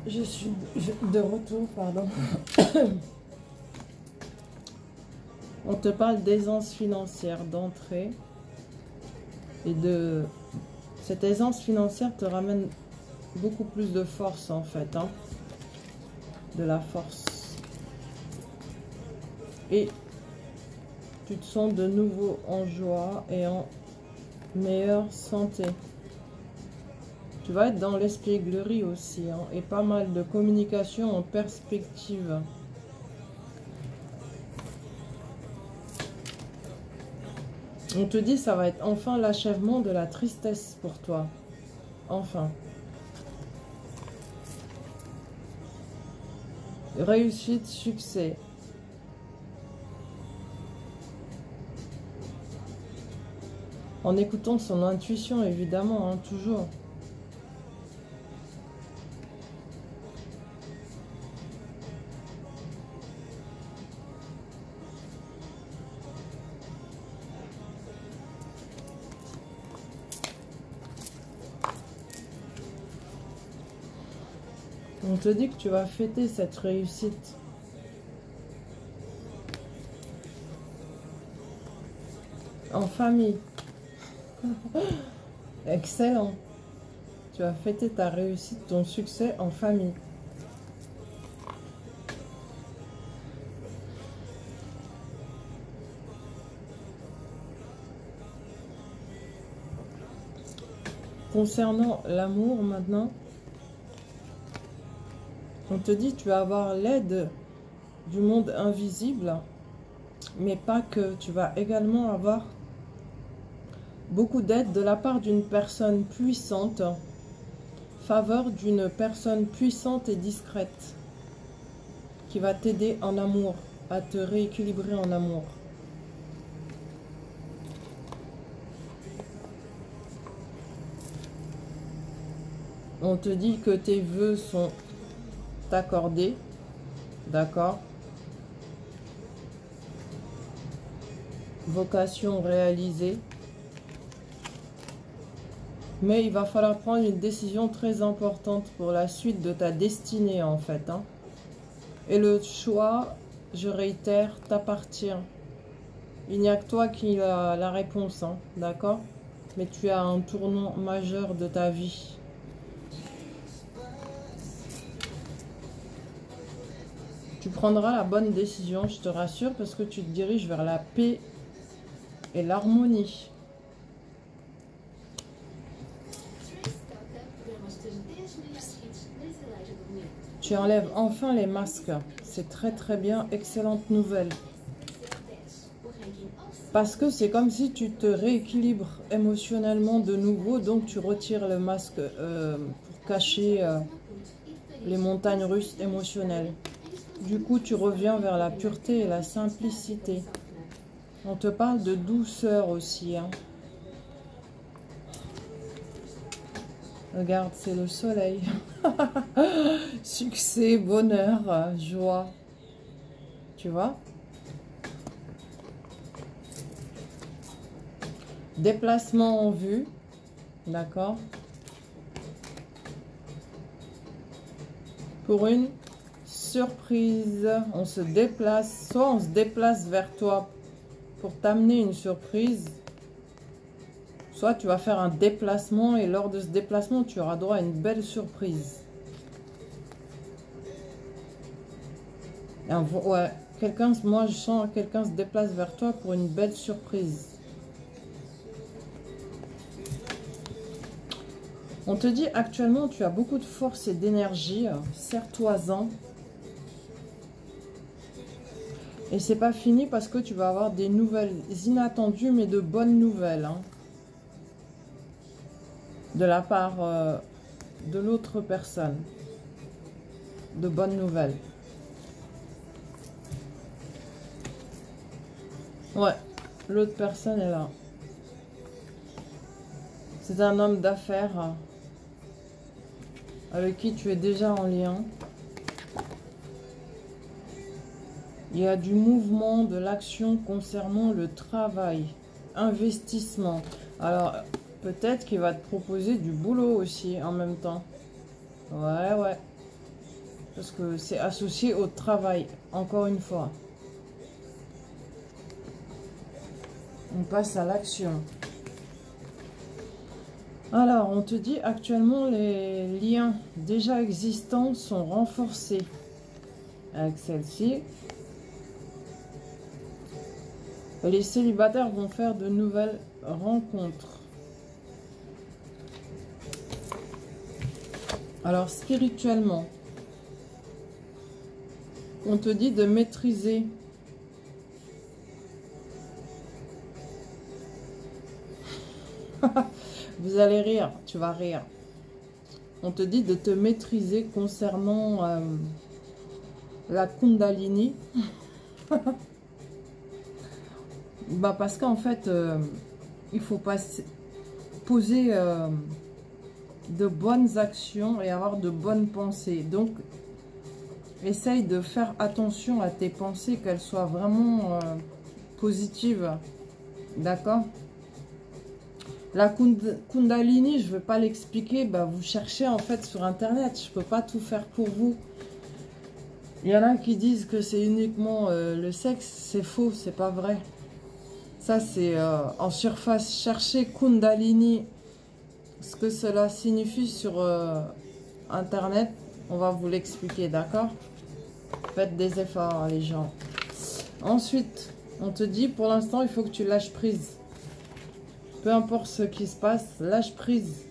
Je suis de retour, pardon. On te parle d'aisance financière, d'entrée. Et de... Cette aisance financière te ramène beaucoup plus de force, en fait. Hein. De la force. Et tu te sens de nouveau en joie et en meilleure santé. Tu vas être dans l'espièglerie aussi, hein, et pas mal de communication en perspective. On te dit ça va être enfin l'achèvement de la tristesse pour toi. Enfin. Réussite, succès. En écoutant son intuition, évidemment, hein, toujours. On te dit que tu vas fêter cette réussite. En famille. Excellent. Tu vas fêter ta réussite, ton succès en famille. Concernant l'amour maintenant, on te dit que tu vas avoir l'aide du monde invisible, mais pas que. Tu vas également avoir beaucoup d'aide de la part d'une personne puissante, faveur d'une personne puissante et discrète, qui va t'aider en amour, à te rééquilibrer en amour. On te dit que tes vœux sont accordés, d'accord? Vocation réalisée. Mais il va falloir prendre une décision très importante pour la suite de ta destinée, en fait. Hein. Et le choix, je réitère, t'appartient. Il n'y a que toi qui as la réponse, hein, d'accord? Mais tu as un tournant majeur de ta vie. Tu prendras la bonne décision, je te rassure, parce que tu te diriges vers la paix et l'harmonie. Tu enlèves enfin les masques. C'est très très bien, excellente nouvelle. Parce que c'est comme si tu te rééquilibres émotionnellement de nouveau, donc tu retires le masque pour cacher les montagnes russes émotionnelles. Du coup, tu reviens vers la pureté et la simplicité. On te parle de douceur aussi. Hein. Regarde, c'est le soleil. Succès, bonheur, joie. Tu vois? Déplacement en vue. D'accord? Pour une surprise, on se déplace. Soit on se déplace vers toi pour t'amener une surprise. Soit tu vas faire un déplacement et lors de ce déplacement, tu auras droit à une belle surprise. Ouais, moi je sens que quelqu'un se déplace vers toi pour une belle surprise. On te dit actuellement tu as beaucoup de force et d'énergie, serre-toi-en. Et c'est pas fini parce que tu vas avoir des nouvelles inattendues mais de bonnes nouvelles. Hein. De la part de l'autre personne. De bonnes nouvelles. Ouais, l'autre personne est là. C'est un homme d'affaires avec qui tu es déjà en lien. Il y a du mouvement, de l'action concernant le travail, investissement. Alors, peut-être qu'il va te proposer du boulot aussi en même temps. Ouais, ouais. Parce que c'est associé au travail, encore une fois. On passe à l'action. Alors, on te dit actuellement les liens déjà existants sont renforcés avec celle-ci. Les célibataires vont faire de nouvelles rencontres. Alors, spirituellement, on te dit de maîtriser vous allez rire, tu vas rire. On te dit de te maîtriser concernant la Kundalini. Bah parce qu'en fait, il faut poser de bonnes actions et avoir de bonnes pensées. Donc, essaye de faire attention à tes pensées, qu'elles soient vraiment positives. D'accord ? La Kundalini, je ne veux pas l'expliquer. Bah, vous cherchez en fait sur Internet. Je ne peux pas tout faire pour vous. Il y en a qui disent que c'est uniquement le sexe. C'est faux, c'est pas vrai. Ça, c'est en surface. Cherchez Kundalini. Ce que cela signifie sur Internet. On va vous l'expliquer, d'accord? Faites des efforts, les gens. Ensuite, on te dit, pour l'instant, il faut que tu lâches prise. Peu importe ce qui se passe, lâche prise.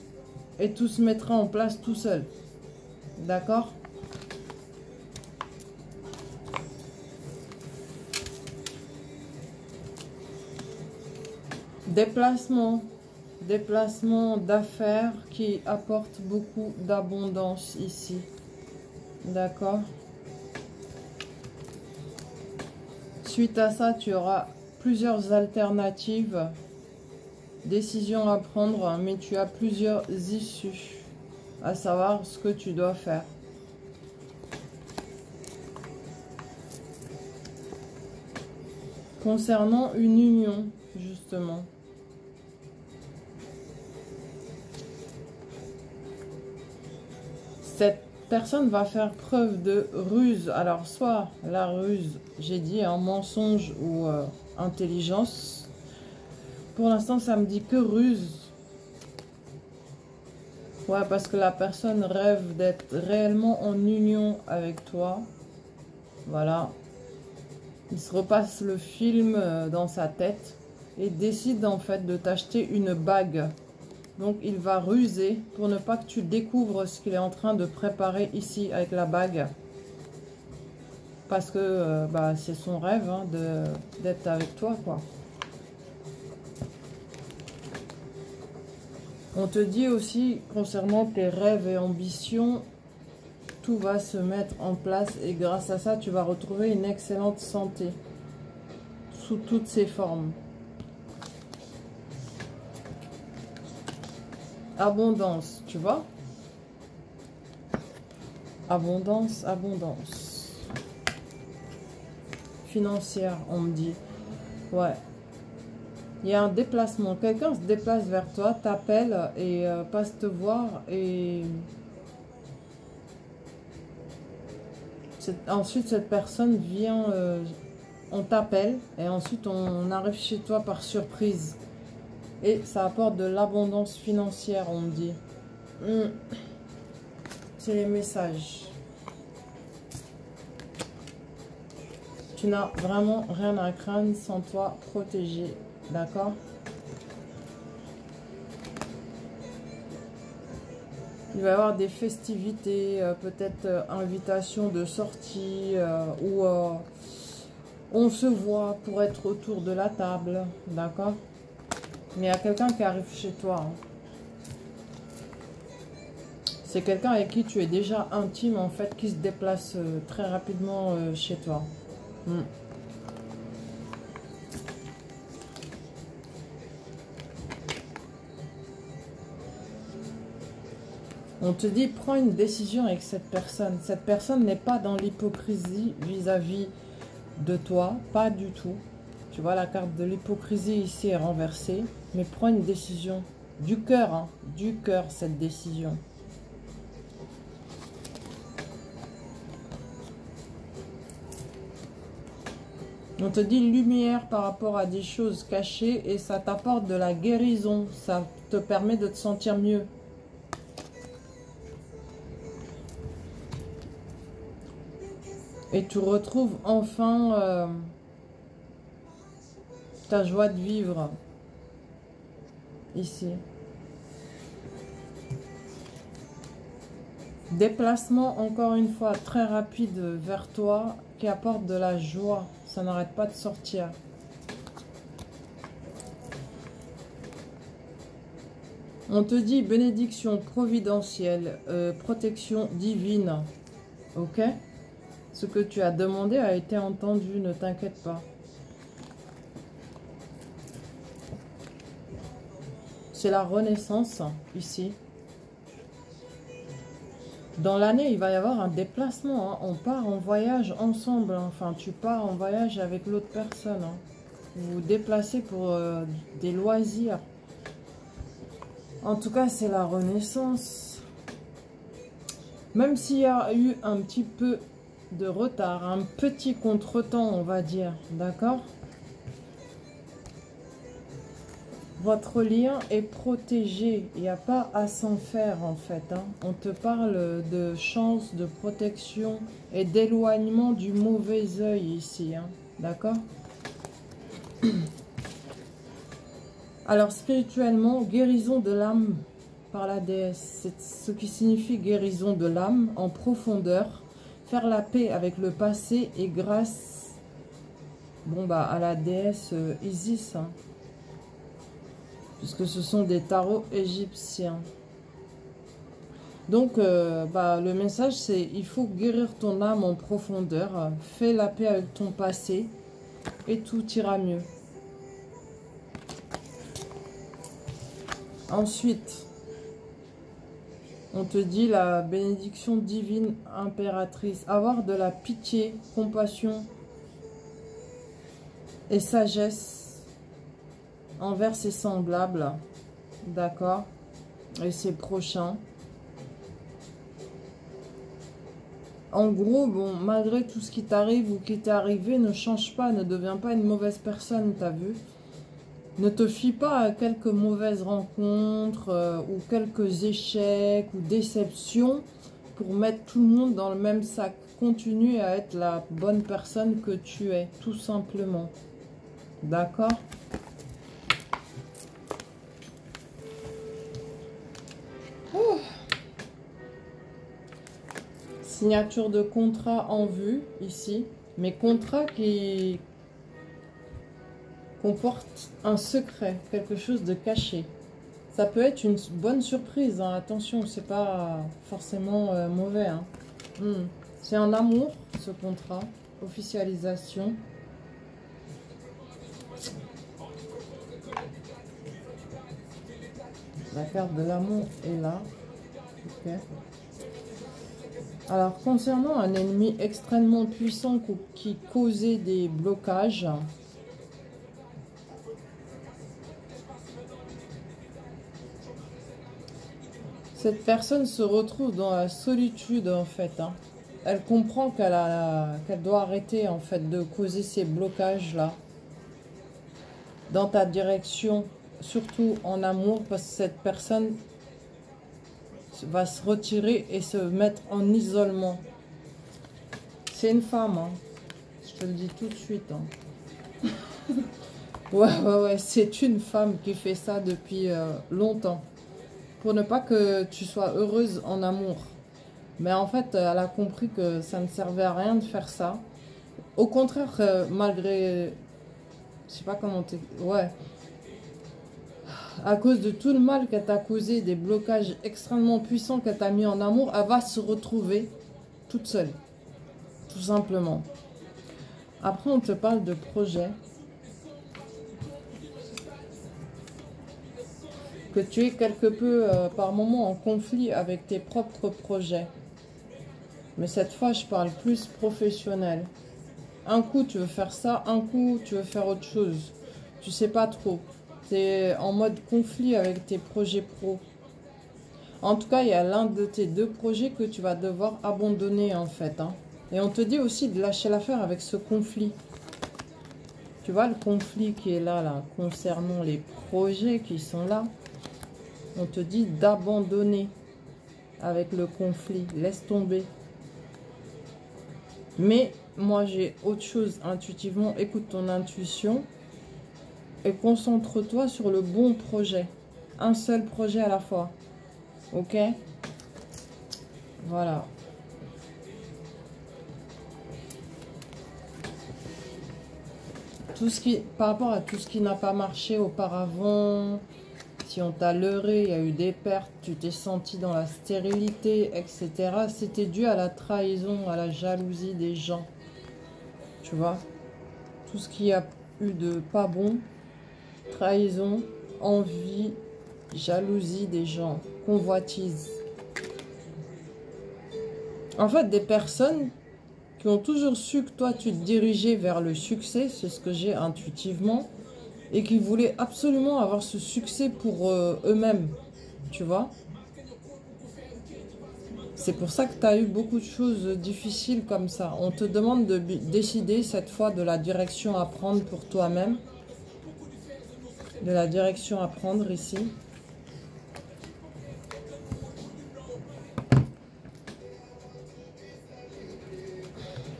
Et tout se mettra en place tout seul. D'accord? Déplacement. Déplacement d'affaires qui apporte beaucoup d'abondance ici. D'accord? Suite à ça, tu auras plusieurs alternatives. Décision à prendre, mais tu as plusieurs issues, à savoir ce que tu dois faire. Concernant une union, justement. Cette personne va faire preuve de ruse. Alors, soit la ruse, j'ai dit, un mensonge ou intelligence. Pour l'instant, ça me dit que ruse. Ouais, parce que la personne rêve d'être réellement en union avec toi. Voilà. Il se repasse le film dans sa tête et décide en fait de t'acheter une bague. Donc, il va ruser pour ne pas que tu découvres ce qu'il est en train de préparer ici avec la bague. Parce que bah, c'est son rêve hein, d'être avec toi, quoi. On te dit aussi, concernant tes rêves et ambitions, tout va se mettre en place et grâce à ça, tu vas retrouver une excellente santé sous toutes ses formes. Abondance, tu vois? Abondance, abondance. Financière, on me dit. Ouais. Il y a un déplacement. Quelqu'un se déplace vers toi, t'appelle et passe te voir. Et ensuite, cette personne vient, on t'appelle et ensuite on arrive chez toi par surprise. Et ça apporte de l'abondance financière, on me dit. C'est les messages. Tu n'as vraiment rien à craindre, sans toi protégé. D'accord? Il va y avoir des festivités, peut-être invitation de sortie, où on se voit pour être autour de la table. D'accord? Mais il y a quelqu'un qui arrive chez toi. Hein. C'est quelqu'un avec qui tu es déjà intime, en fait, qui se déplace très rapidement chez toi. On te dit, prends une décision avec cette personne. Cette personne n'est pas dans l'hypocrisie vis-à-vis de toi, pas du tout. Tu vois, la carte de l'hypocrisie ici est renversée. Mais prends une décision du cœur, hein, du cœur, cette décision. On te dit lumière par rapport à des choses cachées et ça t'apporte de la guérison. Ça te permet de te sentir mieux. Et tu retrouves enfin ta joie de vivre ici. Déplacement encore une fois très rapide vers toi qui apporte de la joie. Ça n'arrête pas de sortir. On te dit bénédiction providentielle, protection divine. Ok? Ce que tu as demandé a été entendu, ne t'inquiète pas. C'est la renaissance ici. Dans l'année, il va y avoir un déplacement. Hein. On part en voyage ensemble. Hein. Enfin, tu pars en voyage avec l'autre personne. Hein. Vous vous déplacez pour des loisirs. En tout cas, c'est la renaissance. Même s'il y a eu un petit peu de retard, un petit contretemps, on va dire. D'accord ? Votre lien est protégé. Il n'y a pas à s'en faire en fait. Hein. On te parle de chance, de protection et d'éloignement du mauvais œil ici. Hein. D'accord? Alors spirituellement, guérison de l'âme par la déesse. C'est ce qui signifie guérison de l'âme en profondeur. Faire la paix avec le passé et grâce à la déesse Isis. Hein. Puisque ce sont des tarots égyptiens. Donc, le message, c'est il faut guérir ton âme en profondeur. Fais la paix avec ton passé et tout ira mieux. Ensuite, on te dit la bénédiction divine impératrice. Avoir de la pitié, compassion et sagesse envers ses semblables, d'accord, et ses prochains. En gros, bon, malgré tout ce qui t'arrive ou qui t'est arrivé, ne change pas, ne deviens pas une mauvaise personne, t'as vu. Ne te fie pas à quelques mauvaises rencontres ou quelques échecs ou déceptions pour mettre tout le monde dans le même sac. Continue à être la bonne personne que tu es, tout simplement. D'accord ? Signature de contrat en vue, ici. Mais contrat qui comporte un secret, quelque chose de caché. Ça peut être une bonne surprise, hein. Attention, c'est pas forcément mauvais. Hein. C'est en amour, ce contrat. Officialisation. La carte de l'amour est là. Ok. Alors, concernant un ennemi extrêmement puissant qui causait des blocages, cette personne se retrouve dans la solitude en fait. Hein. Elle comprend qu'elle doit arrêter en fait de causer ces blocages là dans ta direction, surtout en amour, parce que cette personne va se retirer et se mettre en isolement. C'est une femme, hein. Je te le dis tout de suite. Hein. ouais, c'est une femme qui fait ça depuis longtemps. Pour ne pas que tu sois heureuse en amour. Mais en fait, elle a compris que ça ne servait à rien de faire ça. Au contraire, malgré... Je sais pas comment t'es... Ouais. À cause de tout le mal qu'elle t'a causé, des blocages extrêmement puissants qu'elle t'a mis en amour, elle va se retrouver toute seule. Tout simplement. Après, on te parle de projet. Que tu es quelque peu, par moment, en conflit avec tes propres projets. Mais cette fois, je parle plus professionnel. Un coup, tu veux faire ça. Un coup, tu veux faire autre chose. Tu sais pas trop. Tu es en mode conflit avec tes projets pro. En tout cas, il y a l'un de tes deux projets que tu vas devoir abandonner, en fait. Hein. Et on te dit aussi de lâcher l'affaire avec ce conflit. Tu vois le conflit qui est là, concernant les projets qui sont là. On te dit d'abandonner avec le conflit. Laisse tomber. Mais moi, j'ai autre chose intuitivement. Écoute ton intuition et concentre-toi sur le bon projet. Un seul projet à la fois. Ok? Voilà. Par rapport à tout ce qui n'a pas marché auparavant, si on t'a leurré, il y a eu des pertes, tu t'es senti dans la stérilité, etc. C'était dû à la trahison, à la jalousie des gens. Tu vois? Tout ce qui a eu de pas bon, trahison, envie, jalousie des gens, convoitise. En fait, des personnes qui ont toujours su que toi, tu te dirigeais vers le succès, c'est ce que j'ai intuitivement, et qui voulaient absolument avoir ce succès pour eux-mêmes, tu vois. C'est pour ça que tu as eu beaucoup de choses difficiles comme ça. On te demande de décider cette fois de la direction à prendre pour toi-même, de la direction à prendre ici.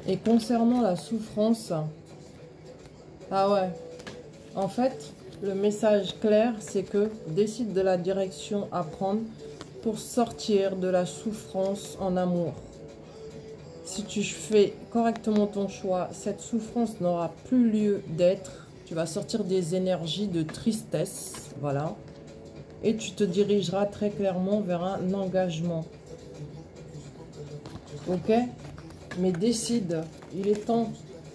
Et concernant la souffrance, ah ouais, en fait, le message clair, c'est que décide de la direction à prendre pour sortir de la souffrance en amour. Si tu fais correctement ton choix, cette souffrance n'aura plus lieu d'être. Tu vas sortir des énergies de tristesse, voilà. Et tu te dirigeras très clairement vers un engagement. Ok ? Mais décide, il est temps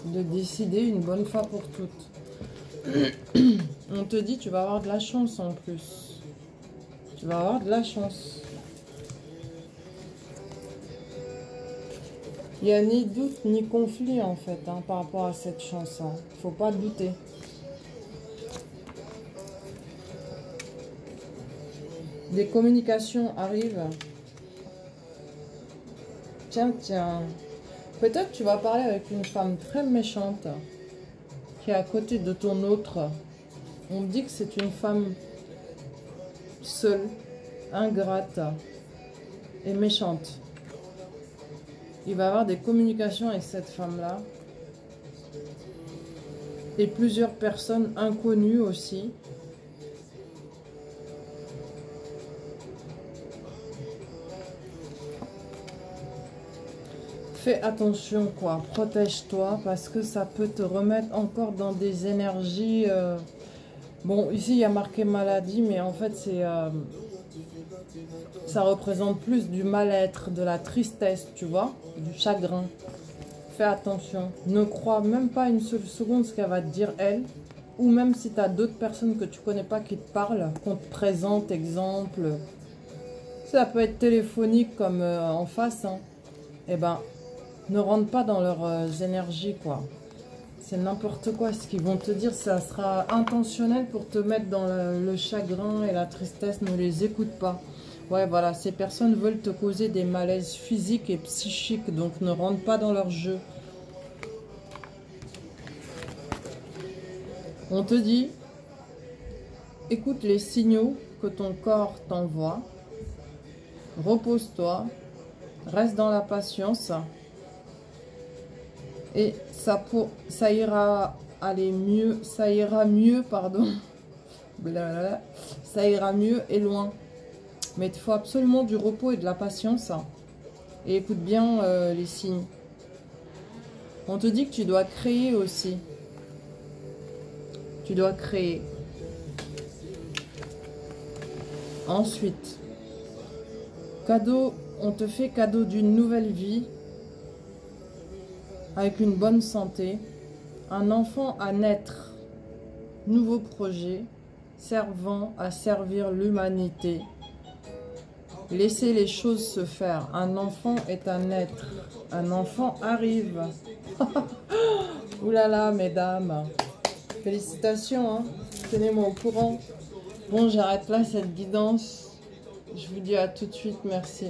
de décider une bonne fois pour toutes. On te dit, tu vas avoir de la chance en plus. Tu vas avoir de la chance. Il n'y a ni doute ni conflit en fait par rapport à cette chance. Il ne faut pas douter. Des communications arrivent. Tiens, tiens. Peut-être tu vas parler avec une femme très méchante qui est à côté de ton autre. On me dit que c'est une femme seule, ingrate et méchante. Il va y avoir des communications avec cette femme-là. Et plusieurs personnes inconnues aussi. Fais attention quoi, protège-toi parce que ça peut te remettre encore dans des énergies... Bon, ici il y a marqué maladie, mais en fait c'est... ça représente plus du mal-être, de la tristesse, tu vois, du chagrin. Fais attention, ne crois même pas une seule seconde ce qu'elle va te dire elle, ou même si tu as d'autres personnes que tu connais pas qui te parlent, qu'on te présente, exemple. Ça peut être téléphonique comme en face, hein. Eh ben... ne rentre pas dans leurs énergies, quoi. C'est n'importe quoi ce qu'ils vont te dire. Ça sera intentionnel pour te mettre dans le chagrin et la tristesse. Ne les écoute pas. Ouais, voilà. Ces personnes veulent te causer des malaises physiques et psychiques. Donc, ne rentre pas dans leur jeu. On te dit, écoute les signaux que ton corps t'envoie. Repose-toi. Reste dans la patience. Et ça ira aller mieux, ça ira mieux, pardon. Blablabla. Ça ira mieux et loin. Mais il te faut absolument du repos et de la patience. Et écoute bien les signes. On te dit que tu dois créer aussi. Tu dois créer. Ensuite, cadeau, on te fait cadeau d'une nouvelle vie. Avec une bonne santé, un enfant à naître, nouveau projet, servant à servir l'humanité. Laissez les choses se faire. Un enfant est à naître. Un enfant arrive. Ouh là là, mesdames. Félicitations, hein. Tenez-moi au courant. Bon, j'arrête là cette guidance. Je vous dis à tout de suite. Merci.